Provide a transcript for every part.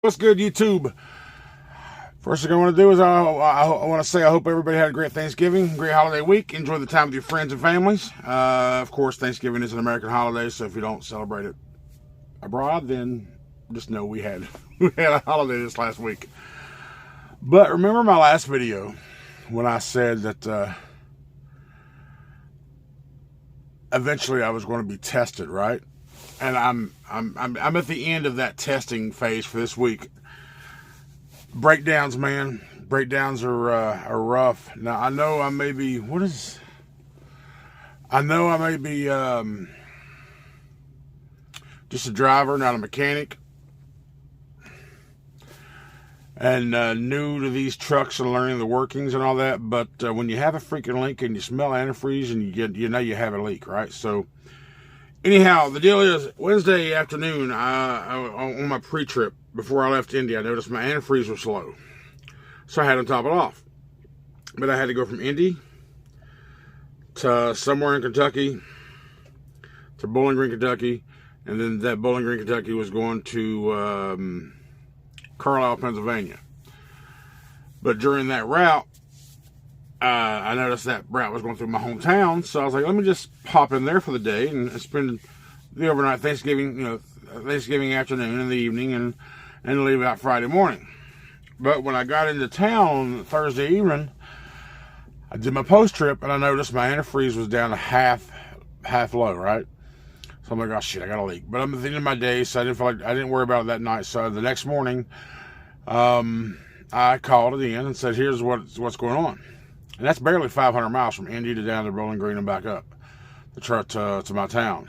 What's good, YouTube? First thing I want to do is I want to say I hope everybody had a great Thanksgiving, great holiday week. Enjoy the time with your friends and families. Of course, Thanksgiving is an American holiday, so if you don't celebrate it abroad, then just know we had a holiday this last week. But remember my last video when I said that eventually I was going to be tested, right? And I'm at the end of that testing phase for this week. Breakdowns, man. Breakdowns are rough. Now I know I may be just a driver, not a mechanic, and new to these trucks and learning the workings and all that. But when you have a freaking leak and you smell antifreeze and you know you have a leak, right? So anyhow, the deal is Wednesday afternoon, on my pre-trip before I left Indy, I noticed my antifreeze was low, so I had to top it off. But I had to go from Indy to somewhere in Kentucky to Bowling Green, Kentucky, and then that Bowling Green, Kentucky was going to Carlisle, Pennsylvania. But during that route, I noticed that route was going through my hometown, so I was like, let me just pop in there for the day and spend the overnight Thanksgiving afternoon and the evening, and leave out Friday morning. But when I got into town on Thursday evening, I did my post trip and I noticed my antifreeze was down to half low, right? So I'm like, oh shit, I got a leak. But I'm at the end of my day, so I didn't worry about it that night. So the next morning, I called it in and said, here's what's going on. And that's barely 500 miles from Indy to down to Bowling Green and back up the truck to my town.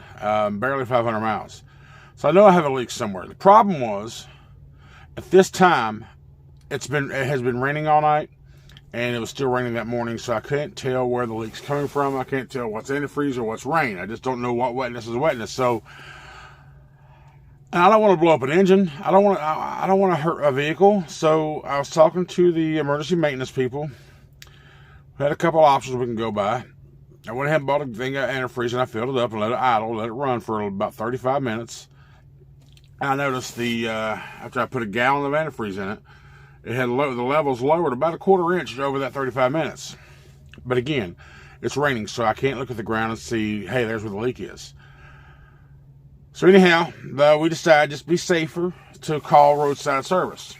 Barely 500 miles. So I know I have a leak somewhere. The problem was, at this time, it has been raining all night, and it was still raining that morning, so I couldn't tell where the leak's coming from. I can't tell what's antifreeze or what's rain. I just don't know what wetness is wetness. So, and I don't want to blow up an engine. I don't want to hurt a vehicle. So I was talking to the emergency maintenance people. We had a couple options we can go by. I went ahead and bought a thing of antifreeze, and I filled it up and let it idle, let it run for about 35 minutes. I noticed after I put a gallon of antifreeze in it, it had the levels lowered about a quarter inch over that 35 minutes. But again, it's raining, so I can't look at the ground and see, hey, there's where the leak is. So anyhow, we decided just be safer to call roadside service.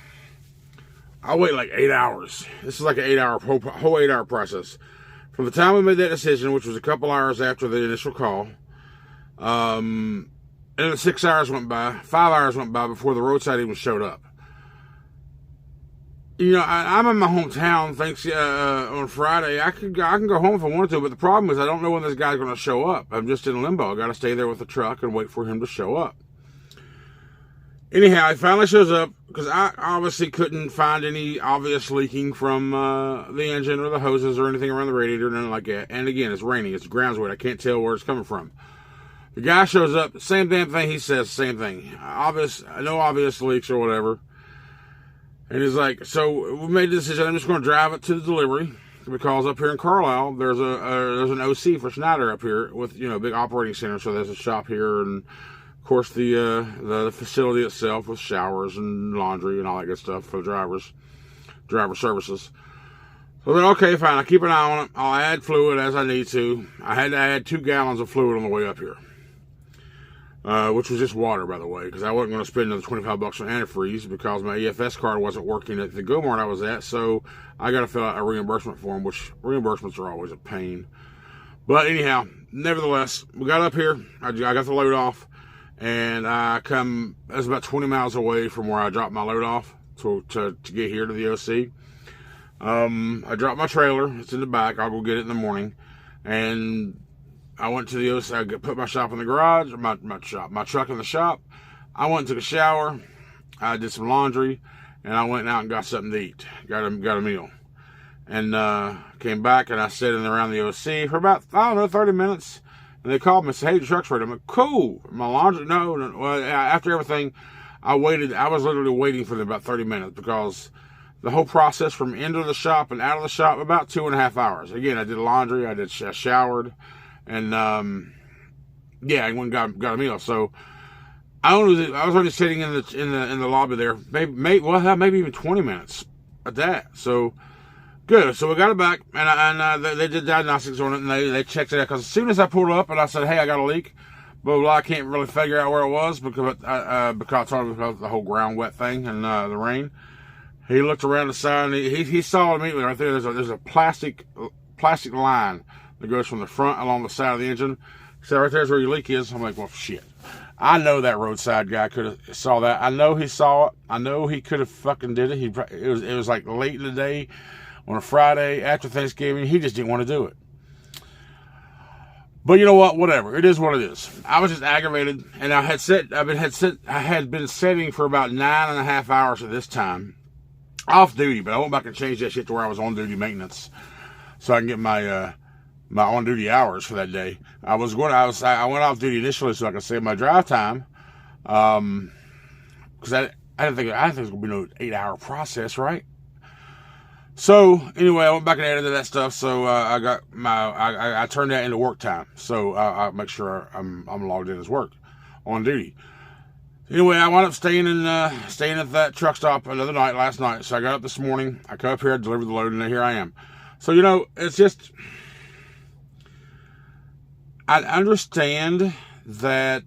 I wait like 8 hours. This is like an whole 8 hour process. From the time we made that decision, which was a couple hours after the initial call, and then 6 hours went by, 5 hours went by before the roadside even showed up. You know, I'm in my hometown. On Friday, I can go home if I wanted to, but the problem is I don't know when this guy's going to show up. I'm just in limbo. I got to stay there with the truck and wait for him to show up. Anyhow, he finally shows up because I obviously couldn't find any obvious leaking from the engine or the hoses or anything around the radiator, nothing like that. And again, it's raining. It's ground's wet. I can't tell where it's coming from. The guy shows up, same damn thing he says, same thing. No obvious leaks or whatever. And he's like, so we made the decision, I'm just going to drive it to the delivery, because up here in Carlisle, there's an OC for Schneider up here with, a big operating center. So there's a shop here, and of course the facility itself with showers and laundry and all that good stuff for driver services. So then, okay, fine, I keep an eye on it. I'll add fluid as I need to. I had to add 2 gallons of fluid on the way up here. Which was just water, by the way, because I wasn't going to spend another $25 on antifreeze because my EFS card wasn't working at the Go-Mart I was at, so I got to fill out a reimbursement form, which reimbursements are always a pain. But anyhow, nevertheless, we got up here, I got the load off, and I was about 20 miles away from where I dropped my load off to get here to the OC. I dropped my trailer, it's in the back, I'll go get it in the morning, and I went to the OC, I put my shop in the garage, my truck in the shop. I went and took a shower, I did some laundry, and I went out and got something to eat. Got a meal. And came back and I sat in around the OC for about, 30 minutes. And they called me and said, hey, the truck's ready. I'm like, cool. My laundry, no. Well, after everything, I was literally waiting for them about 30 minutes because the whole process from into the shop and out of the shop, about 2.5 hours. Again, I did laundry, I showered. And, I went and got a meal. So I was only sitting in the lobby there, maybe even 20 minutes at that. So good. So we got it back, and they did diagnostics on it, and they checked it out. Because as soon as I pulled up and I said, "Hey, I got a leak," but I can't really figure out where it was because because the whole ground wet thing and the rain. He looked around the side, and he saw immediately right there. There's a plastic line that goes from the front along the side of the engine. He said, "Right there's where your leak is." I'm like, "Well, shit." I know that roadside guy could have saw that. I know he saw it. I know he could have fucking did it. It was like late in the day on a Friday after Thanksgiving. He just didn't want to do it. But you know what? Whatever. It is what it is. I was just aggravated, and I had been sitting for about 9.5 hours at this time, off duty. But I went back and changed that shit to where I was on duty maintenance, so I can get my on duty hours for that day. I went off duty initially so I could save my drive time, because I didn't think it was gonna be no 8-hour process, right? So anyway, I went back and edited that stuff. So I turned that into work time. So I make sure I'm logged in as work on duty. Anyway, I wound up staying at that truck stop another night last night. So I got up this morning. I come up here, I delivered the load, and here I am. So it's just, I understand that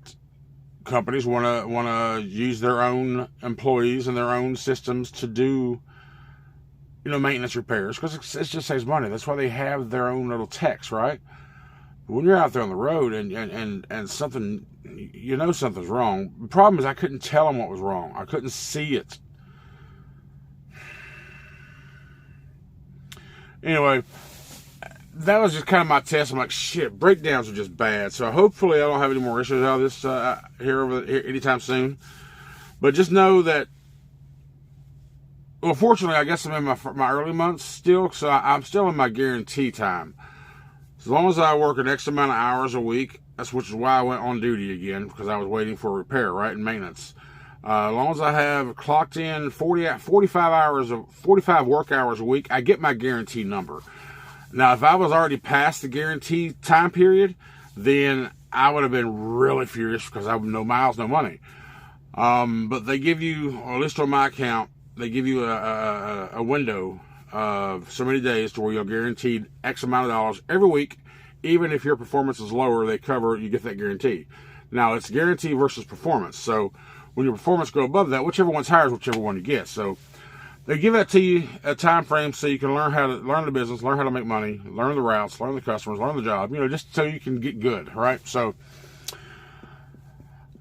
companies want to use their own employees and their own systems to do, maintenance repairs, because it just saves money. That's why they have their own little techs, right? But when you're out there on the road and something, something's wrong. The problem is I couldn't tell them what was wrong. I couldn't see it. Anyway, that was just kind of my test. I'm like, shit, breakdowns are just bad. So hopefully I don't have any more issues out of this here anytime soon. But just know that, well, fortunately, I guess I'm in my early months still, so I'm still in my guarantee time. As long as I work an X amount of hours a week, which is why I went on duty again, because I was waiting for repair, right, and maintenance. As long as I have clocked in 45 work hours a week, I get my guarantee number. Now, if I was already past the guarantee time period, then I would have been really furious because I would no miles, no money. But they give you, or at least on my account, they give you a window of so many days to where you're guaranteed X amount of dollars every week. Even if your performance is lower, they cover it, you get that guarantee. Now, it's guarantee versus performance. So when your performance go above that, whichever one's higher is whichever one you get. So they give that to you a time frame so you can learn the business, learn how to make money, learn the routes, learn the customers, learn the job, just so you can get good, right? So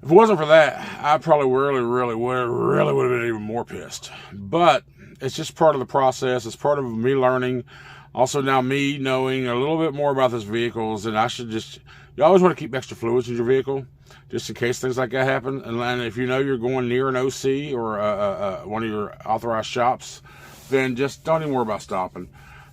if it wasn't for that, I probably really would have been even more pissed. But it's just part of the process. It's part of me learning. Also now me knowing a little bit more about these vehicles, and you always want to keep extra fluids in your vehicle, just in case things like that happen. And if you're going near an OC or one of your authorized shops, then just don't even worry about stopping.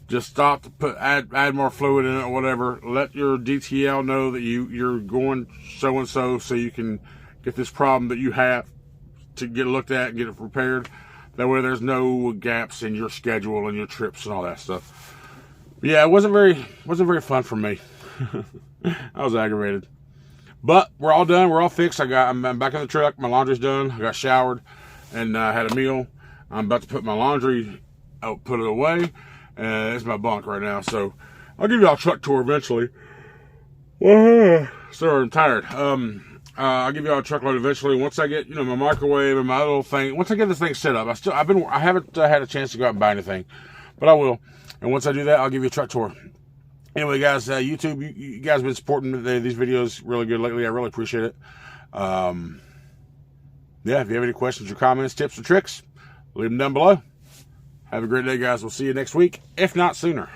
Just stop to add more fluid in it or whatever. Let your DTL know that you're going so you can get this problem that you have to get looked at and get it repaired. That way there's no gaps in your schedule and your trips and all that stuff. Yeah, it wasn't very fun for me. I was aggravated. But we're all done. We're all fixed. I'm back in the truck. My laundry's done. I got showered and had a meal. I'm about to put my laundry out, put it away. And it's my bunk right now. So I'll give y'all a truck tour eventually. Sorry, I'm tired. I'll give y'all a truckload eventually once I get, my microwave and my little thing. Once I get this thing set up, I haven't had a chance to go out and buy anything, but I will. And once I do that, I'll give you a truck tour. Anyway, guys, YouTube, you guys have been supporting these videos really good lately. I really appreciate it. Yeah, if you have any questions or comments, tips or tricks, leave them down below. Have a great day, guys. We'll see you next week, if not sooner.